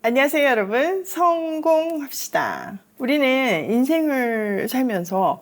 안녕하세요, 여러분. 성공합시다. 우리는 인생을 살면서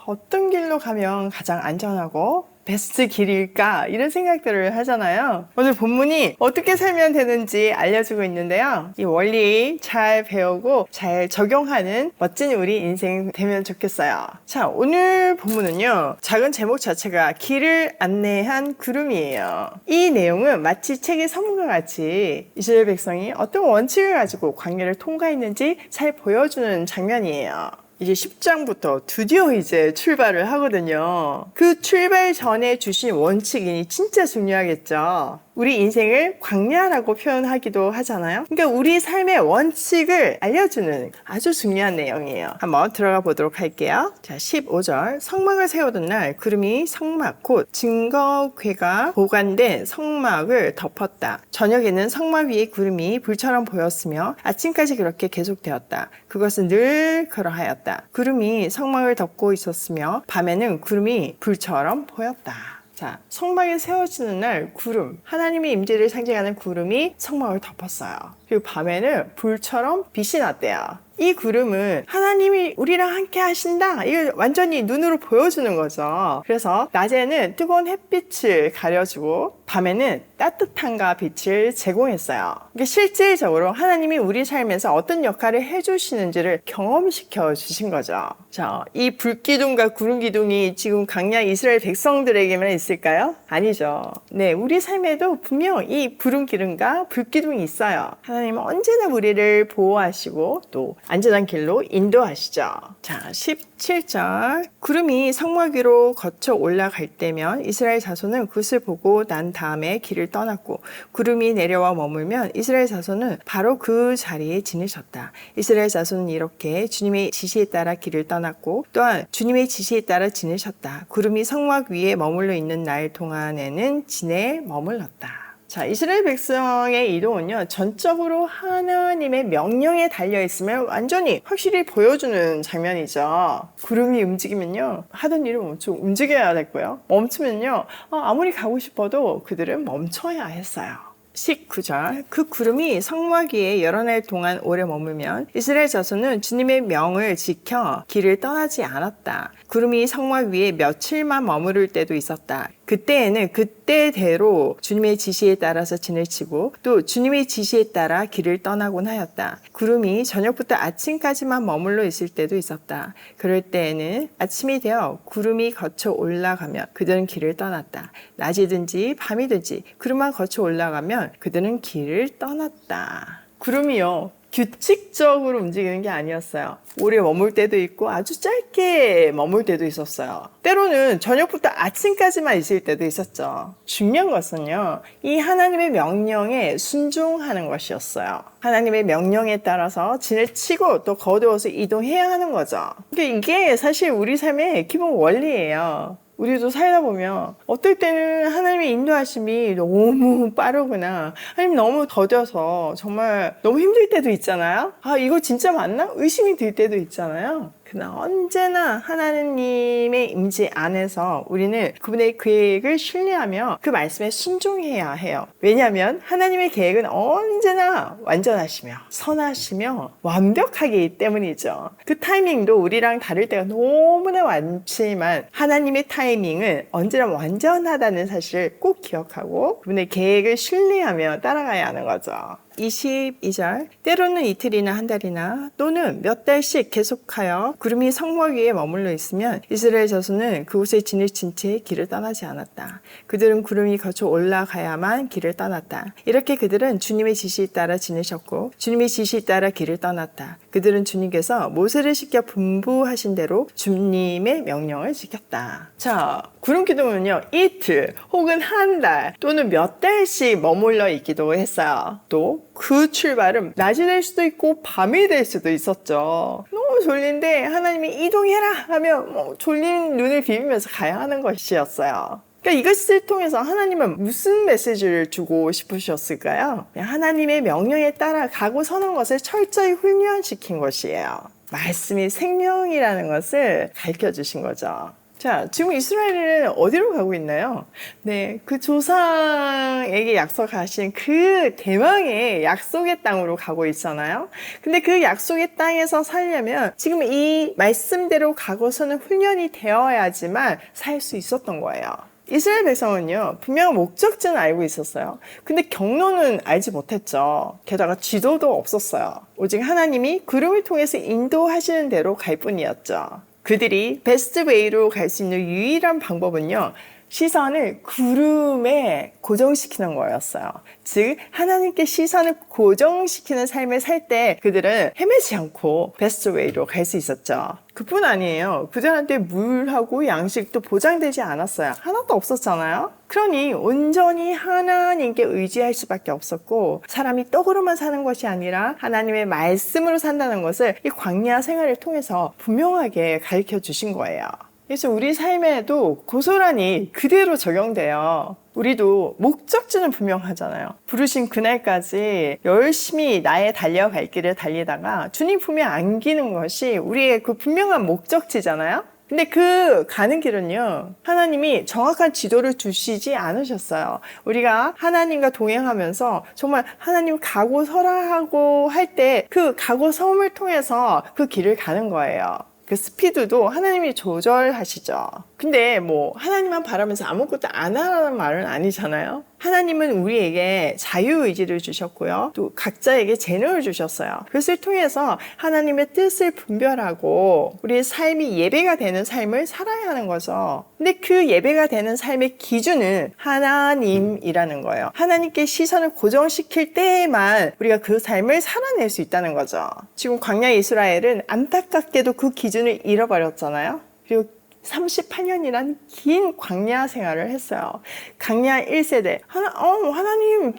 어떤 길로 가면 가장 안전하고 베스트 길일까? 이런 생각들을 하잖아요. 오늘 본문이 어떻게 살면 되는지 알려주고 있는데요. 이 원리 잘 배우고 잘 적용하는 멋진 우리 인생 되면 좋겠어요. 자, 오늘 본문은요. 작은 제목 자체가 길을 안내한 구름이에요. 이 내용은 마치 책의 서문과 같이 이스라엘 백성이 어떤 원칙을 가지고 광야를 통과했는지 잘 보여주는 장면이에요. 이제 10장부터 드디어 이제 출발을 하거든요. 그 출발 전에 주신 원칙이 진짜 중요하겠죠. 우리 인생을 광야라고 표현하기도 하잖아요. 그러니까 우리 삶의 원칙을 알려주는 아주 중요한 내용이에요. 한번 들어가 보도록 할게요. 자, 15절. 성막을 세우던 날 구름이 성막 곧 증거궤가 보관된 성막을 덮었다. 저녁에는 성막 위에 구름이 불처럼 보였으며 아침까지 그렇게 계속되었다. 그것은 늘 그러하였다. 구름이 성막을 덮고 있었으며 밤에는 구름이 불처럼 보였다. 자, 성막이 세워지는 날 구름, 하나님의 임재를 상징하는 구름이 성막을 덮었어요. 그리고 밤에는 불처럼 빛이 났대요. 이 구름은 하나님이 우리랑 함께 하신다. 이걸 완전히 눈으로 보여주는 거죠. 그래서 낮에는 뜨거운 햇빛을 가려주고 밤에는 따뜻함과 빛을 제공했어요. 그러니까 실질적으로 하나님이 우리 삶에서 어떤 역할을 해주시는지를 경험시켜 주신 거죠. 자, 이 불기둥과 구름기둥이 지금 강약 이스라엘 백성들에게만 있을까요? 아니죠. 네, 우리 삶에도 분명 이 구름기둥과 불기둥이 있어요. 하나님은 언제나 우리를 보호하시고 또 안전한 길로 인도하시죠. 자, 17절. 구름이 성막 위로 거쳐 올라갈 때면 이스라엘 자손은 그것을 보고 난 다음에 길을 떠났고 구름이 내려와 머물면 이스라엘 자손은 바로 그 자리에 지내셨다. 이스라엘 자손은 이렇게 주님의 지시에 따라 길을 떠났고 또한 주님의 지시에 따라 지내셨다. 구름이 성막 위에 머물러 있는 날 동안에는 지내 머물렀다. 자, 이스라엘 백성의 이동은요, 전적으로 하나님의 명령에 달려있음을 완전히 확실히 보여주는 장면이죠. 구름이 움직이면요, 하던 일을 멈추고 움직여야 됐고요. 멈추면요, 아무리 가고 싶어도 그들은 멈춰야 했어요. 19절. 그 구름이 성막 위에 여러 날 동안 오래 머물면 이스라엘 자손은 주님의 명을 지켜 길을 떠나지 않았다. 구름이 성막 위에 며칠만 머무를 때도 있었다. 그때에는 그때대로 주님의 지시에 따라서 진을 치고 또 주님의 지시에 따라 길을 떠나곤 하였다. 구름이 저녁부터 아침까지만 머물러 있을 때도 있었다. 그럴 때에는 아침이 되어 구름이 거쳐 올라가면 그들은 길을 떠났다. 낮이든지 밤이든지 구름만 거쳐 올라가면 그들은 길을 떠났다. 구름이요, 규칙적으로 움직이는 게 아니었어요. 오래 머물 때도 있고 아주 짧게 머물 때도 있었어요. 때로는 저녁부터 아침까지만 있을 때도 있었죠. 중요한 것은요, 이 하나님의 명령에 순종하는 것이었어요. 하나님의 명령에 따라서 진을 치고 또 거두어서 이동해야 하는 거죠. 그러니까 이게 사실 우리 삶의 기본 원리예요. 우리도 살다 보면 어떨 때는 하나님의 인도하심이 너무 빠르구나, 아니면 너무 더뎌서 정말 너무 힘들 때도 있잖아요. 이거 진짜 맞나? 의심이 들 때도 있잖아요. 그러나 언제나 하나님의 임재 안에서 우리는 그분의 계획을 신뢰하며 그 말씀에 순종해야 해요. 왜냐하면 하나님의 계획은 언제나 완전하시며 선하시며 완벽하기 때문이죠. 그 타이밍도 우리랑 다를 때가 너무나 많지만 하나님의 타이밍은 언제나 완전하다는 사실을 꼭 기억하고 그분의 계획을 신뢰하며 따라가야 하는 거죠. 22절. 때로는 이틀이나 한 달이나 또는 몇 달씩 계속하여 구름이 성막 위에 머물러 있으면 이스라엘 자손은 그곳에 진을 친 채 길을 떠나지 않았다. 그들은 구름이 거쳐 올라가야만 길을 떠났다. 이렇게 그들은 주님의 지시에 따라 지내셨고 주님의 지시에 따라 길을 떠났다. 그들은 주님께서 모세를 시켜 분부하신 대로 주님의 명령을 지켰다. 자, 구름 기둥은요, 이틀 혹은 한 달 또는 몇 달씩 머물러 있기도 했어요. 또 그 출발은 낮이 될 수도 있고 밤이 될 수도 있었죠. 너무 졸린데 하나님이 이동해라 하면 졸린 눈을 비비면서 가야 하는 것이었어요. 그러니까 이것을 통해서 하나님은 무슨 메시지를 주고 싶으셨을까요? 하나님의 명령에 따라 가고 서는 것을 철저히 훈련시킨 것이에요. 말씀이 생명이라는 것을 가르쳐 주신 거죠. 자, 지금 이스라엘은 어디로 가고 있나요? 네, 그 조상에게 약속하신 그 대망의 약속의 땅으로 가고 있잖아요. 근데 그 약속의 땅에서 살려면 지금 이 말씀대로 가고서는 훈련이 되어야지만 살 수 있었던 거예요. 이스라엘 백성은요, 분명 목적지는 알고 있었어요. 근데 경로는 알지 못했죠. 게다가 지도도 없었어요. 오직 하나님이 구름을 통해서 인도하시는 대로 갈 뿐이었죠. 그들이 베스트 웨이로 갈 수 있는 유일한 방법은요, 시선을 구름에 고정시키는 거였어요. 즉 하나님께 시선을 고정시키는 삶을 살 때 그들은 헤매지 않고 베스트 웨이로 갈 수 있었죠. 그뿐 아니에요. 그들한테 물하고 양식도 보장되지 않았어요. 하나도 없었잖아요. 그러니 온전히 하나님께 의지할 수밖에 없었고, 사람이 떡으로만 사는 것이 아니라 하나님의 말씀으로 산다는 것을 이 광야 생활을 통해서 분명하게 가르쳐 주신 거예요. 그래서 우리 삶에도 고스란히 그대로 적용돼요. 우리도 목적지는 분명하잖아요. 부르신 그날까지 열심히 나의 달려갈 길을 달리다가 주님 품에 안기는 것이 우리의 그 분명한 목적지잖아요. 근데 그 가는 길은요, 하나님이 정확한 지도를 주시지 않으셨어요. 우리가 하나님과 동행하면서 정말 하나님 가고 서라 하고 할 때 그 가고 섬을 통해서 그 길을 가는 거예요. 그 스피드도 하나님이 조절하시죠. 근데 뭐 하나님만 바라면서 아무것도 안 하라는 말은 아니잖아요. 하나님은 우리에게 자유의지를 주셨고요. 또 각자에게 재능을 주셨어요. 그것을 통해서 하나님의 뜻을 분별하고 우리의 삶이 예배가 되는 삶을 살아야 하는 거죠. 근데 그 예배가 되는 삶의 기준은 하나님이라는 거예요. 하나님께 시선을 고정시킬 때에만 우리가 그 삶을 살아낼 수 있다는 거죠. 지금 광야 이스라엘은 안타깝게도 그 기준을 잃어버렸잖아요. 그리고 38년이란 긴 광야 생활을 했어요. 광야 1세대. 하나님,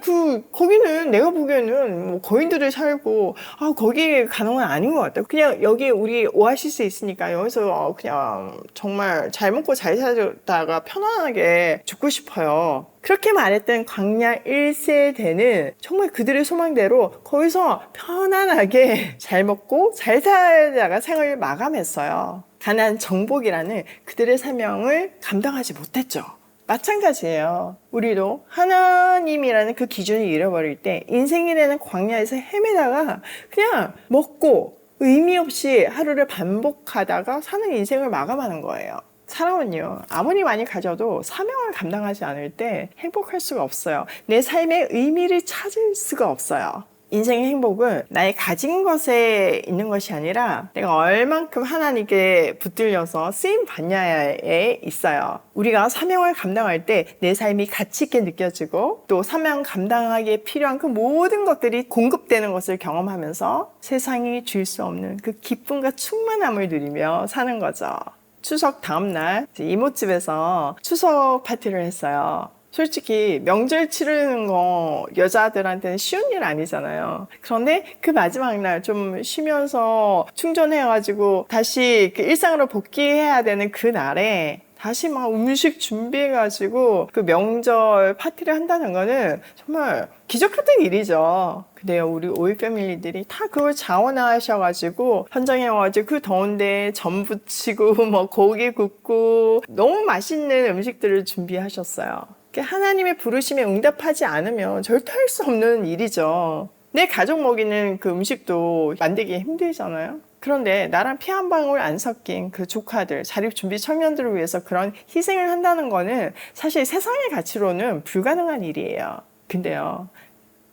거기는 내가 보기에는 뭐 거인들이 살고, 거기 가는 건 아닌 것 같아요. 그냥 여기 우리 오아시스 있으니까 여기서 그냥 정말 잘 먹고 잘 살다가 편안하게 죽고 싶어요. 그렇게 말했던 광야 1세대는 정말 그들의 소망대로 거기서 편안하게 잘 먹고 잘 살다가 생을 마감했어요. 가나안 정복이라는 그들의 사명을 감당하지 못했죠. 마찬가지예요. 우리도 하나님이라는 그 기준을 잃어버릴 때 인생이라는 광야에서 헤매다가 그냥 먹고 의미 없이 하루를 반복하다가 사는 인생을 마감하는 거예요. 사람은요, 아무리 많이 가져도 사명을 감당하지 않을 때 행복할 수가 없어요. 내 삶의 의미를 찾을 수가 없어요. 인생의 행복은 나의 가진 것에 있는 것이 아니라 내가 얼만큼 하나님께 붙들려서 쓰임 받냐에 있어요. 우리가 사명을 감당할 때 내 삶이 가치 있게 느껴지고 또 사명 감당하기에 필요한 그 모든 것들이 공급되는 것을 경험하면서 세상이 줄 수 없는 그 기쁨과 충만함을 누리며 사는 거죠. 추석 다음날 이모집에서 추석 파티를 했어요. 솔직히 명절 치르는 거 여자들한테는 쉬운 일 아니잖아요. 그런데 그 마지막 날 좀 쉬면서 충전해가지고 다시 그 일상으로 복귀해야 되는 그 날에 다시 막 음식 준비해가지고 그 명절 파티를 한다는 거는 정말 기적 같은 일이죠. 근데요, 우리 오일 패밀리들이 다 그걸 자원하셔가지고 현장에 와가지고 그 더운데 전 부치고 뭐 고기 굽고 너무 맛있는 음식들을 준비하셨어요. 하나님의 부르심에 응답하지 않으면 절대 할 수 없는 일이죠. 내 가족 먹이는 그 음식도 만들기 힘들잖아요. 그런데 나랑 피 한 방울 안 섞인 그 조카들, 자립준비 청년들을 위해서 그런 희생을 한다는 거는 사실 세상의 가치로는 불가능한 일이에요. 근데요,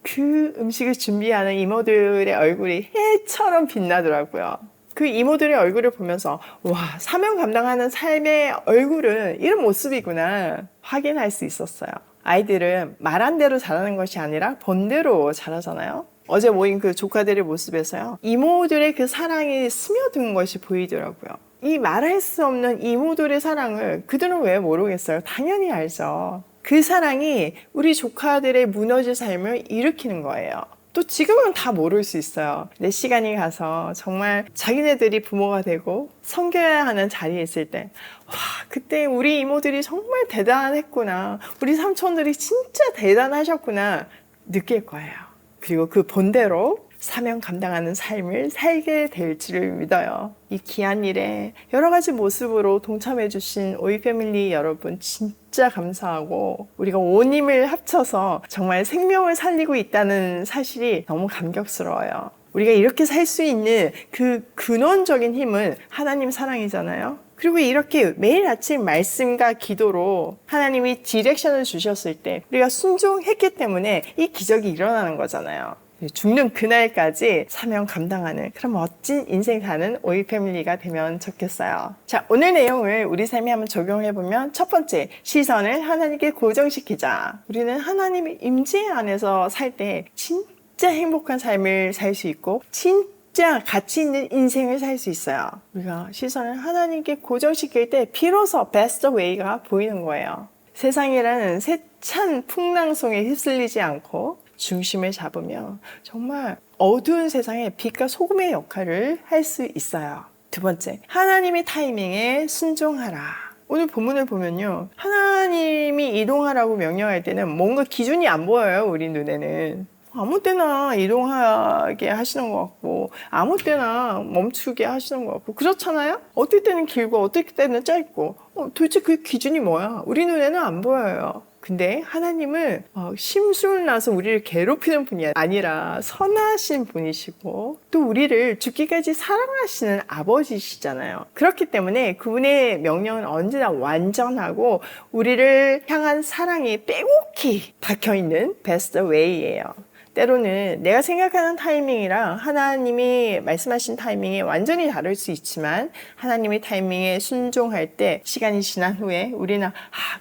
그 음식을 준비하는 이모들의 얼굴이 해처럼 빛나더라고요. 그 이모들의 얼굴을 보면서 와, 사명 감당하는 삶의 얼굴은 이런 모습이구나 확인할 수 있었어요. 아이들은 말한 대로 자라는 것이 아니라 본대로 자라잖아요. 어제 모인 그 조카들의 모습에서요, 이모들의 그 사랑이 스며든 것이 보이더라고요. 이 말할 수 없는 이모들의 사랑을 그들은 왜 모르겠어요? 당연히 알죠. 그 사랑이 우리 조카들의 무너진 삶을 일으키는 거예요. 또 지금은 다 모를 수 있어요. 내 시간이 가서 정말 자기네들이 부모가 되고 섬겨야 하는 자리에 있을 때, 와, 그때 우리 이모들이 정말 대단했구나. 우리 삼촌들이 진짜 대단하셨구나. 느낄 거예요. 그리고 그 본대로 사명 감당하는 삶을 살게 될 줄을 믿어요. 이 귀한 일에 여러 가지 모습으로 동참해 주신 오이 패밀리 여러분 진짜 감사하고, 우리가 온 힘을 합쳐서 정말 생명을 살리고 있다는 사실이 너무 감격스러워요. 우리가 이렇게 살 수 있는 그 근원적인 힘은 하나님 사랑이잖아요. 그리고 이렇게 매일 아침 말씀과 기도로 하나님이 디렉션을 주셨을 때 우리가 순종했기 때문에 이 기적이 일어나는 거잖아요. 죽는 그날까지 사명 감당하는 그런 멋진 인생 사는 오이 패밀리가 되면 좋겠어요. 자, 오늘 내용을 우리 삶에 한번 적용해보면, 첫 번째, 시선을 하나님께 고정시키자. 우리는 하나님의 임재 안에서 살 때 진짜 행복한 삶을 살 수 있고 진짜 가치 있는 인생을 살 수 있어요. 우리가 시선을 하나님께 고정시킬 때 비로소 베스트 웨이가 보이는 거예요. 세상이라는 세찬 풍랑송에 휩쓸리지 않고 중심을 잡으며 정말 어두운 세상에 빛과 소금의 역할을 할 수 있어요. 두 번째, 하나님의 타이밍에 순종하라. 오늘 본문을 보면요, 하나님이 이동하라고 명령할 때는 뭔가 기준이 안 보여요. 우리 눈에는 아무 때나 이동하게 하시는 것 같고 아무 때나 멈추게 하시는 것 같고 그렇잖아요. 어떨 때는 길고 어떨 때는 짧고 도대체 그 기준이 뭐야? 우리 눈에는 안 보여요. 근데 하나님은 심술 나서 우리를 괴롭히는 분이 아니라 선하신 분이시고 또 우리를 죽기까지 사랑하시는 아버지시잖아요. 그렇기 때문에 그분의 명령은 언제나 완전하고 우리를 향한 사랑이 빼곡히 박혀있는 베스트 웨이예요. 때로는 내가 생각하는 타이밍이랑 하나님이 말씀하신 타이밍이 완전히 다를 수 있지만 하나님의 타이밍에 순종할 때 시간이 지난 후에 우리는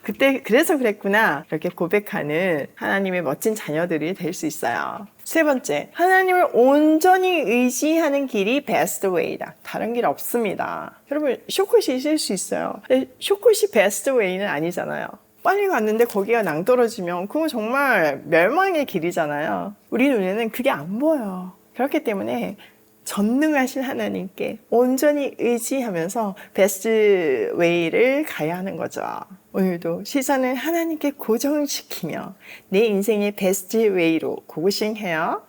그때 그래서 그랬구나 이렇게 고백하는 하나님의 멋진 자녀들이 될 수 있어요. 세 번째, 하나님을 온전히 의지하는 길이 베스트 웨이다. 다른 길 없습니다. 여러분, 숏컷이 있을 수 있어요. 근데 숏컷이 베스트 웨이는 아니잖아요. 빨리 갔는데 거기가 낭떠러지면 그건 정말 멸망의 길이잖아요. 우리 눈에는 그게 안 보여. 그렇기 때문에 전능하신 하나님께 온전히 의지하면서 베스트 웨이를 가야 하는 거죠. 오늘도 시선을 하나님께 고정시키며 내 인생의 베스트 웨이로 고고싱해요.